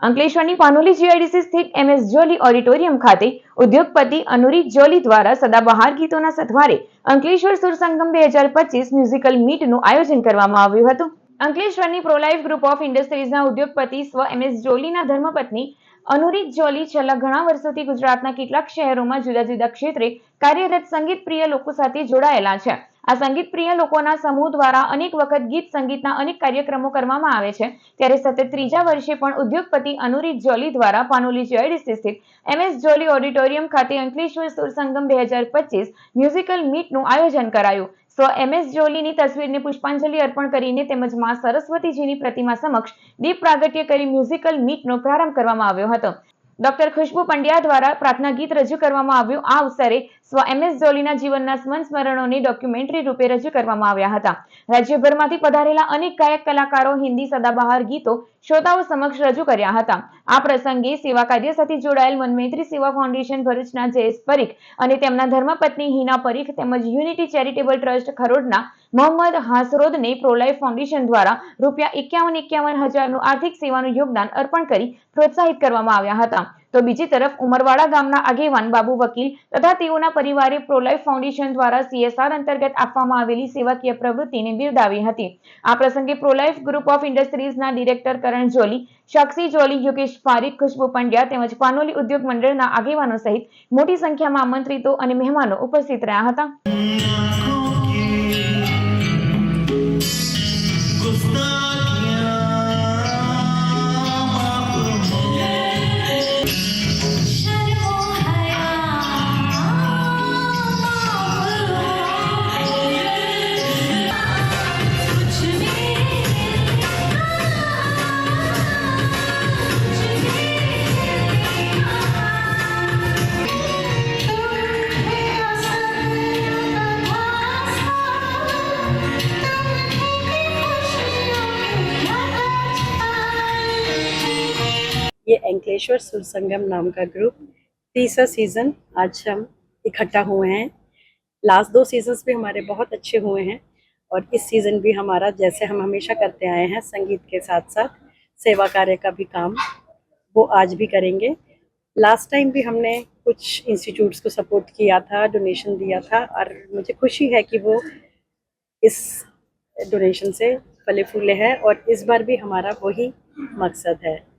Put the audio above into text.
અંકલેશ્વરની Panoli GIDC સ્થિત MS જોલી auditorium ખાતે ઉદ્યોગપતિ અનુરીત જોલી દ્વારા સદાબહાર ગીતોના સથવારે અંકલેશ્વર સુર સંગમ 2025 મ્યુઝિકલ મીટનું આયોજન કરવામાં આવ્યું હતું. અંકલેશ્વરની પ્રોલાઇફ ગ્રુપ ઓફ ઇન્ડસ્ટ્રીઝના ઉદ્યોગપતિ સ્વ એમએસ જોલીના ધર્મપત્ની અનુરીત જોલી છેલ્લા ઘણા વર્ષોથી ગુજરાતના કેટલાક શહેરોમાં જુદા જુદા ક્ષેત્રે કાર્યરત સંગીત પ્રિય લોકો સાથે જોડાયેલા છે. આ સંગીત પ્રિય લોકોના સમૂહ દ્વારા અનેક વખત ગીત સંગીતના અનેક કાર્યક્રમો કરવામાં આવે છે. ત્યારે સતત ત્રીજા વર્ષે પણ ઉદ્યોગપતિ અનુરીત જોલી દ્વારા પાનોલી જીઆઈડીસી સ્થિત એમએસ જોલી ઓડિટોરિયમ ખાતે અંકલેશ્વર સુર સંગમ 2025 મ્યુઝિકલ મીટનું આયોજન કરાયું. સ્વ એમએસ જોલીની તસવીરને પુષ્પાંજલિ અર્પણ કરીને તેમજ માં સરસ્વતીજીની પ્રતિમા સમક્ષ દીપ પ્રાગટ્ય કરી મ્યુઝિકલ મીટનો પ્રારંભ કરવામાં આવ્યો હતો. ડોક્ટર ખુશ્બુ પંડ્યા દ્વારા પ્રાર્થના ગીત રજૂ કરવામાં આવ્યું. આ અવસરે સ્વ એમએસ જોલીના જીવનના સંસ્મરણોને ડોક્યુમેન્ટરી રૂપે રજૂ કરવામાં આવ્યા હતા. રાજ્યભરમાંથી પધારેલા અનેક ગાયક કલાકારો હિન્દી સદાબહાર ગીતો શ્રોતાઓ સમક્ષ રજૂ કર્યા હતા. આ પ્રસંગે સેવા કાર્ય સાથે જોડાયેલ મનમૈત્રી સેવા ફાઉન્ડેશન ભરૂચના જયેશ પરીખ અને તેમના ધર્મપત્ની હિના પરીખ તેમજ યુનિટી ચેરિટેબલ ટ્રસ્ટ ખરોડના મોહમ્મદ હાસરોદને પ્રોલાઇફ ફાઉન્ડેશન દ્વારા ₹51,51,000નું આર્થિક સેવાનું યોગદાન અર્પણ કરી પ્રોત્સાહિત કરવામાં આવ્યા હતા. તો બીજી તરફ ઉમરવાડા ગામના આગેવાન બાબુ વકીલ તથા તેઓના પરિવારે પ્રોલાઇફ ફાઉન્ડેશન દ્વારા CSR અંતર્ગત આપવામાં આવેલી સેવાકીય પ્રવૃત્તિને બિરદાવી હતી. આ પ્રસંગે પ્રોલાઇફ ગ્રુપ ઓફ ઇન્ડસ્ટ્રીઝના ડિરેક્ટર કરણ જોલી, સાક્ષી જોલી, યોગેશ પારીખ, ખુશ્બુ પંડ્યા તેમજ પાનોલી ઉદ્યોગ મંડળના આગેવાનો સહિત મોટી સંખ્યામાં આમંત્રિતો અને મહેમાનો ઉપસ્થિત રહ્યા હતા. ये अंकलेश्वर सुर संगम नाम का ग्रुप 30वां सीज़न आज हम इकट्ठा हुए हैं. लास्ट 2 सीजन्स भी हमारे बहुत अच्छे हुए हैं और इस सीज़न भी हमारा जैसे हम हमेशा करते आए हैं संगीत के साथ साथ सेवा कार्य का भी काम वो आज भी करेंगे. लास्ट टाइम भी हमने कुछ इंस्टीट्यूट्स को सपोर्ट किया था, डोनेशन दिया था और मुझे खुशी है कि वो इस डोनेशन से फले फूले हैं और इस बार भी हमारा वही मकसद है.